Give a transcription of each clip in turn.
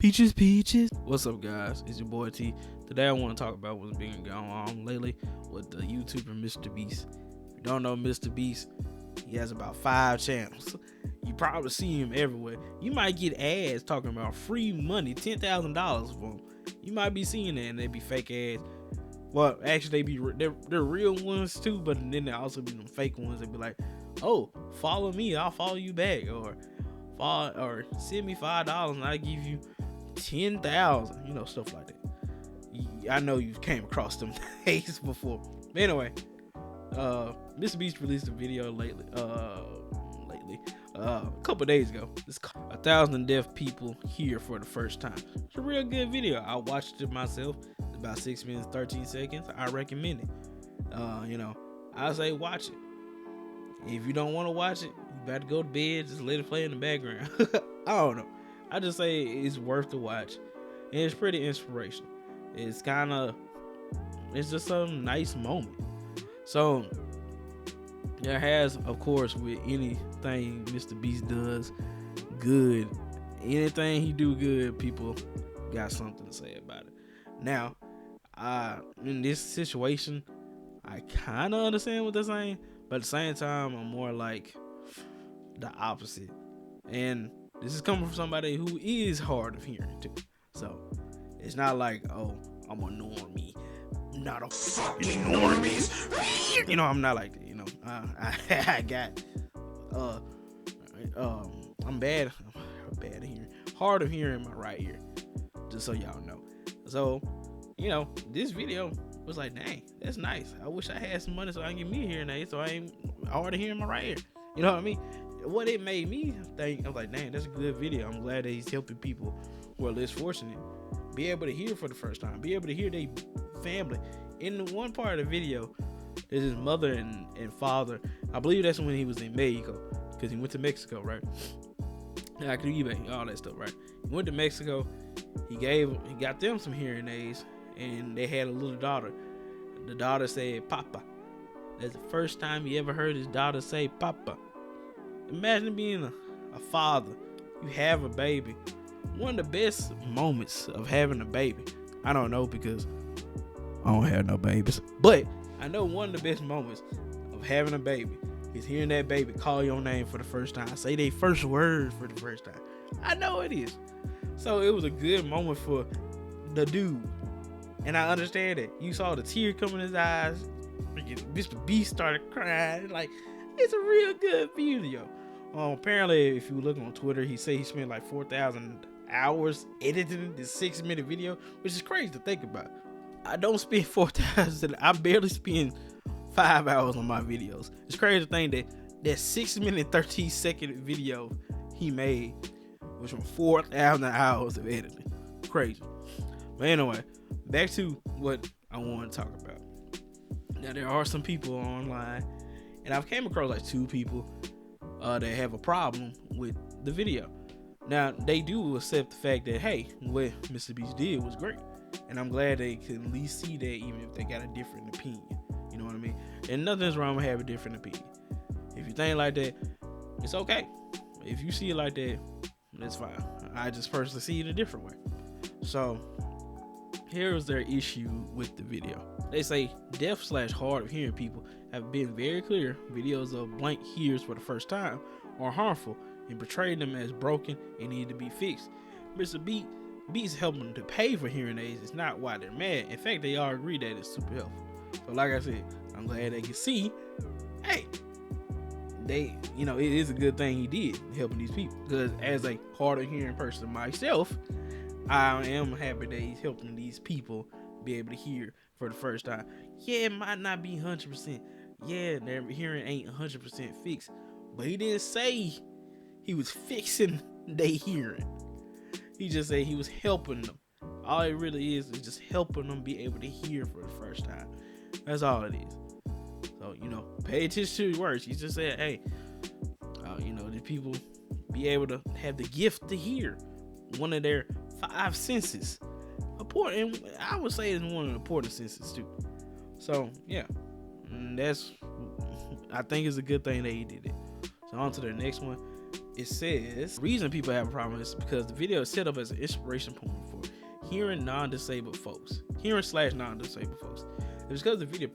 Peaches. What's up, guys? It's your boy T. Today I want to talk about what's been going on lately with the YouTuber MrBeast. If you don't know MrBeast, he has about 5 channels. You probably see him everywhere. You might get ads talking about free money, $10,000 for him. You might be seeing that and they be fake ads. Well, actually, they're real ones too, but then there also be them fake ones that be like, "Oh, follow me, I'll follow you back," or send me $5 and I give you 10,000. You know, stuff like that. I know you've came across them days before. But anyway, MrBeast released a video lately, a couple days ago. It's called 1,000 Deaf People Here for the First Time. It's a real good video. I watched it myself. It's about 6 minutes 13 seconds. I recommend it. I say watch it. If you don't want to watch it, you better go to bed. Just let it play in the background. I don't know. I just say it's worth the watch, and it's pretty inspirational. It's just a nice moment. So there has, of course, with anything MrBeast does good, anything he do good, people got something to say about it. Now, in this situation, I kind of understand what they're saying, but at the same time, I'm more like the opposite. And this is coming from somebody who is hard of hearing too. So it's not like, oh, I'm a normie, not a fucking normie. You know, I'm not like that. You know, I got I'm bad of hearing, hard of hearing in my right ear. Just so y'all know. So, this video was like, dang, that's nice. I wish I had some money so I can get me a hearing aid, so I ain't hard of hearing in my right ear. You know what I mean? What it made me think, I was like, dang, that's a good video. I'm glad that he's helping people who are less fortunate be able to hear for the first time, be able to hear their family. In the one part of the video, there's his mother and father. I believe that's when he was in Mexico, because he went to Mexico, right? Yeah, I could eBay, all that stuff, right? He went to Mexico. He got them some hearing aids, and they had a little daughter. The daughter said, "Papa." That's the first time he ever heard his daughter say "Papa." Imagine being a father. You have a baby. One of the best moments of having a baby. I don't know because I don't have no babies. But I know one of the best moments of having a baby is hearing that baby call your name for the first time. Say their first word for the first time. I know it is. So it was a good moment for the dude. And I understand that. You saw the tear come in his eyes. MrBeast started crying. Like, it's a real good video. Apparently, if you look on Twitter, he said he spent like 4,000 hours editing this 6-minute video, which is crazy to think about. I don't spend 4,000. I barely spend 5 hours on my videos. It's crazy to think that 6-minute 13-second video he made was from 4,000 hours of editing. Crazy. But anyway, back to what I want to talk about. Now, there are some people online, and I've came across like 2 people that have a problem with the video. Now, they do accept the fact that, hey, what MrBeast did was great, and I'm glad they can at least see that, even if they got a different opinion. You know what I mean? And nothing's wrong with having a different opinion. If you think like that, it's okay. If you see it like that, that's fine. I just personally see it a different way. So here's their issue with the video. They say deaf/hard of hearing people have been very clear videos of blank hears for the first time are harmful and portray them as broken and need to be fixed. MrBeast helping them to pay for hearing aids is not why they're mad. In fact, they all agree that it's super helpful. So like I said, I'm glad they can see, hey, it is a good thing he did helping these people, because as a hard of hearing person myself, I am happy that he's helping these people be able to hear for the first time. Yeah, it might not be 100%. Yeah, their hearing ain't 100% fixed, but he didn't say he was fixing their hearing. He just said he was helping them. All it really is just helping them be able to hear for the first time. That's all it is. So, pay attention to his words. He just said, hey, the people be able to have the gift to hear, one of their 5 senses. Important, I would say it's one of the important senses too. So yeah, I think it's a good thing that he did it. So on to the next one. It says reason people have a problem is because the video is set up as an inspiration point for hearing non-disabled folks. Non-disabled folks. It's because the video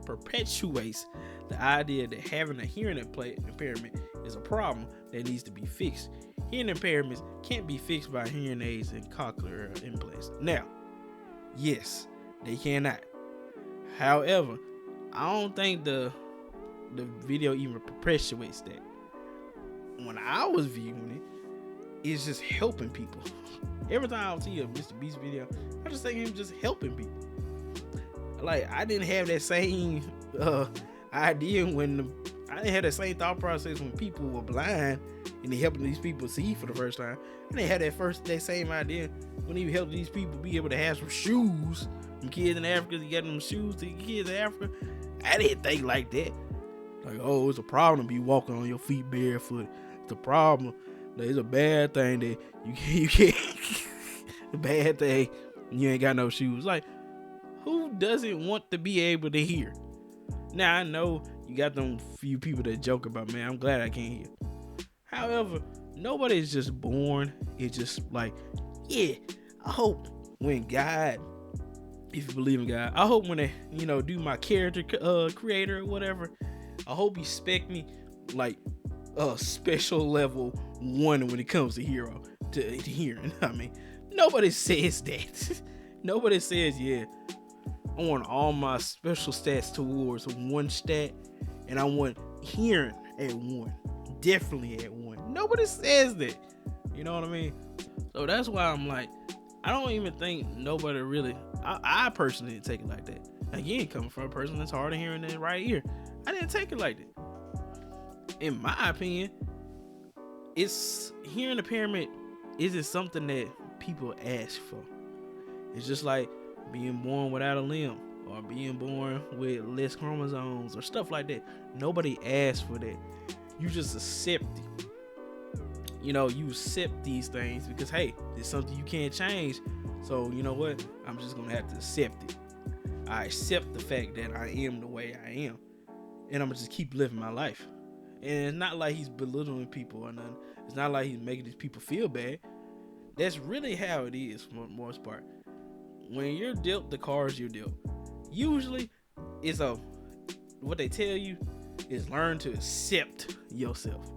perpetuates the idea that having a hearing impairment is a problem that needs to be fixed. Hearing impairments can't be fixed by hearing aids and cochlear implants. Now, yes, they cannot. However, I don't think the video even perpetuates that. When I was viewing it, it's just helping people. Every time I see a MrBeast video, I just think him just helping people. Like, I didn't have that same idea I didn't have that same thought process when people were blind and they helping these people see for the first time. I didn't have that same idea when he helped these people be able to have some shoes. Some kids in Africa, he got them shoes to kids in Africa. I didn't think like that. Like, oh, it's a problem to be walking on your feet barefoot. It's a problem. It's a bad thing that you can't. A bad thing. You ain't got no shoes. Like, who doesn't want to be able to hear? Now, I know you got them few people that joke about, man, I'm glad I can't hear. However, nobody is just born. It's just like, yeah, I hope when God, if you believe in God, I hope when they, do my character creator or whatever, I hope he spec me like a special level 1 when it comes to hearing. I mean, nobody says that. Nobody says, yeah, I want all my special stats towards 1 stat, and I want hearing at 1. Definitely at 1. Nobody says that. You know what I mean? So that's why I'm like, I don't even think nobody really, I personally didn't take it like that. Again, coming from a person that's hard of hearing in the right ear, I didn't take it like that. In my opinion, it's hearing impairment isn't something that people ask for. It's just like being born without a limb or being born with less chromosomes or stuff like that. Nobody asks for that. You just accept it. You accept these things because, hey, it's something you can't change. So, you know what? I'm just going to have to accept it. I accept the fact that I am the way I am. And I'm going to just keep living my life. And it's not like he's belittling people or nothing. It's not like he's making these people feel bad. That's really how it is for the most part. When you're dealt the cards you're dealt, usually it's what they tell you is learn to accept yourself.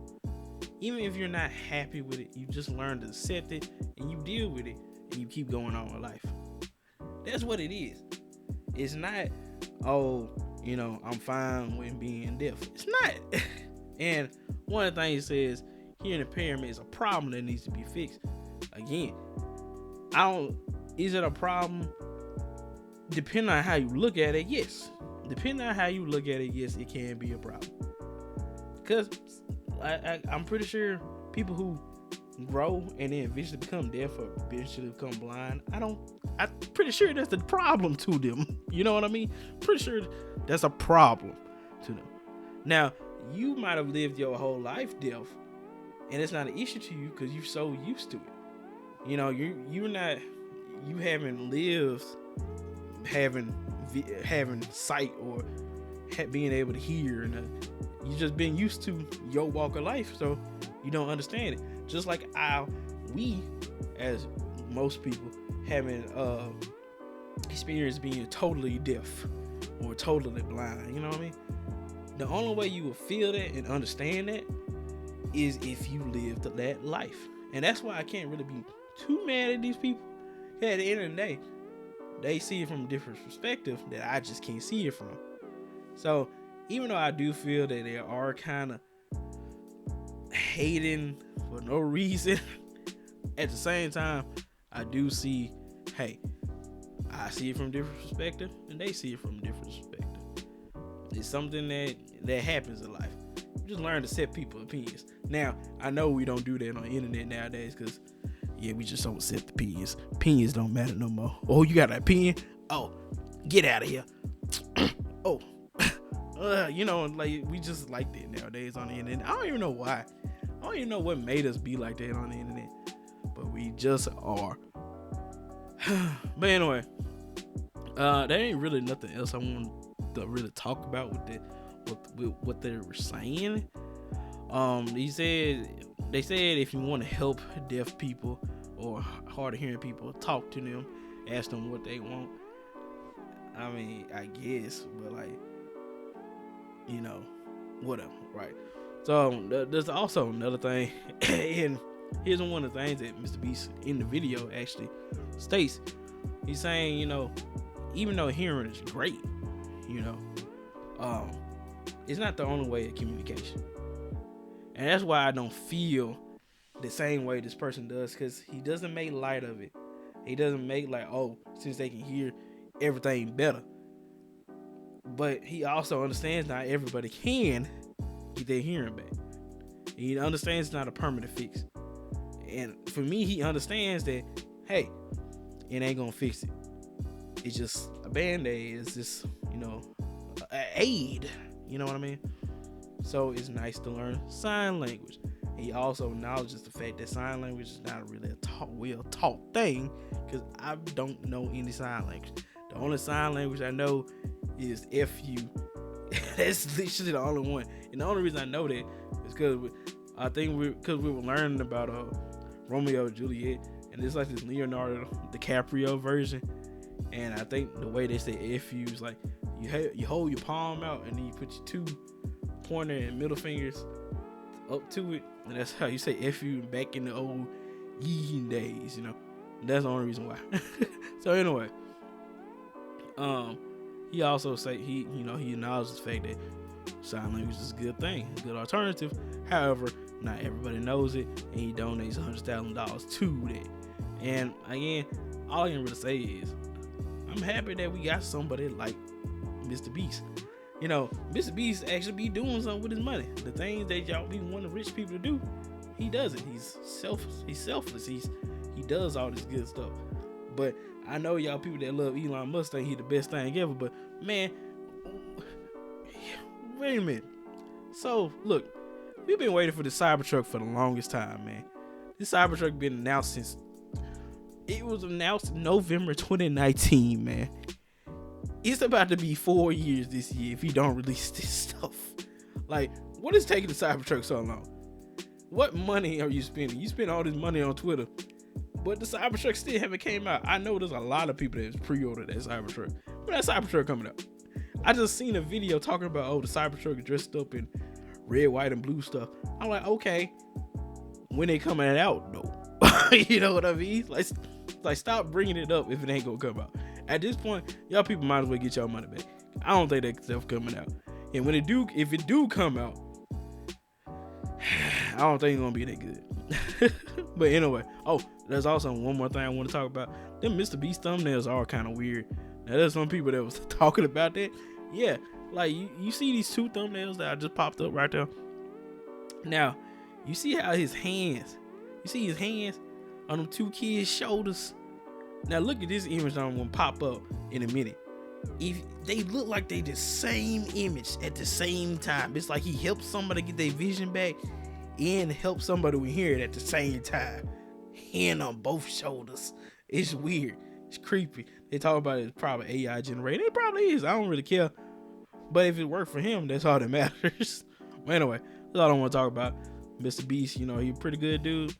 Even if you're not happy with it, you just learn to accept it and you deal with it and you keep going on with life. That's what it is. It's not, I'm fine with being deaf. It's not. And one of the things it says, hearing impairment is a problem that needs to be fixed. Again, is it a problem? Depending on how you look at it, yes. Depending on how you look at it, yes, it can be a problem. Because I'm pretty sure people who grow and then eventually become deaf or eventually become blind, I'm pretty sure that's the problem to them. You know what I mean? Pretty sure that's a problem to them. Now, you might have lived your whole life deaf and it's not an issue to you because you're so used to it. You haven't lived having sight or being able to hear, and you just been used to your walk of life, so you don't understand it. Just like we, as most people, haven't experienced being totally deaf or totally blind. You know what I mean? The only way you will feel that and understand that is if you lived that life, and that's why I can't really be too mad at these people. At the end of the day, they see it from a different perspective that I just can't see it from. So even though I do feel that they are kind of hating for no reason, at the same time, I do see, hey, I see it from a different perspective and they see it from a different perspective. It's something that happens in life. You just learn to accept people's opinions. Now, I know we don't do that on the internet nowadays because, yeah, we just don't accept opinions. Opinions don't matter no more. Oh, you got an opinion? Oh, get out of here. Oh, like we just like that nowadays on the internet. I don't even know why. I don't even know what made us be like that on the internet, but we just are. But anyway, there ain't really nothing else I want to really talk about with what they were saying. They said if you want to help deaf people or hard of hearing people, talk to them, ask them what they want. I mean, I guess, but like, you know, whatever, right? So there's also another thing, and here's one of the things that MrBeast in the video actually states. He's saying, you know, even though hearing is great, you know, it's not the only way of communication. And that's why I don't feel the same way this person does, because he doesn't make light of it. He doesn't make like, oh, since they can hear, everything better. But he also understands not everybody can get their hearing back. He understands it's not a permanent fix. And for me, he understands that, hey, it ain't gonna fix it. It's just a band-aid. It's just, you know, an aid. You know what I mean? So it's nice to learn sign language. He also acknowledges the fact that sign language is not really a well-taught thing, because I don't know any sign language. The only sign language I know is FU. That's literally the only one. And the only reason I know that is because I think we were learning about Romeo and Juliet, and it's like this Leonardo DiCaprio version. And I think the way they say FU is like you hold your palm out and then you put your two pointer and middle fingers up to it, and that's how you say FU back in the old yee days, you know. That's the only reason why. So anyway, he also say he acknowledges the fact that sign language is a good thing, a good alternative. However, not everybody knows it, and he donates $100,000 to that. And again, all I can really say is I'm happy that we got somebody like MrBeast. You know, MrBeast actually be doing something with his money. The things that y'all be wanting rich people to do, he does it. He's selfless. He does all this good stuff. But I know y'all people that love Elon Musk think he's the best thing ever. But man, wait a minute. So look, we've been waiting for the Cybertruck for the longest time, man. This Cybertruck been announced since it was announced November 2019, man. It's about to be 4 years this year if he don't release this stuff. Like, what is taking the Cybertruck so long? What money are you spending? You spend all this money on Twitter, but the Cybertruck still haven't came out. I know there's a lot of people that pre-ordered that Cybertruck. When that Cybertruck coming out? I just seen a video talking about, oh, the Cybertruck is dressed up in red, white, and blue stuff. I'm like, okay, when they coming out though? You know what I mean? Like stop bringing it up if it ain't gonna come out. At this point, y'all people might as well get y'all money back. I don't think that stuff coming out. And when if it do come out, I don't think it's gonna be that good. But anyway, oh, there's also one more thing I want to talk about. Them MrBeast thumbnails are kind of weird. Now there's some people that was talking about that. Yeah, like you see these two thumbnails that I just popped up right there. Now, you see how his hands, on them two kids' shoulders. Now look at this image I'm gonna pop up in a minute. If they look like they the same image at the same time, it's like he helped somebody get their vision back and helped somebody with hearing at the same time. Hand on both shoulders. It's weird. It's creepy. They talk about it's probably AI generated. It probably is. I don't really care. But if it worked for him, that's all that matters. Well, anyway, that's all I want to talk about. MrBeast, you know, he's a pretty good dude.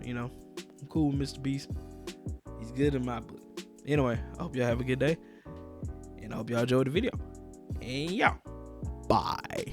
You know, I'm cool with MrBeast. He's good in my book. Anyway, I hope y'all have a good day. And I hope y'all enjoyed the video. And y'all, bye.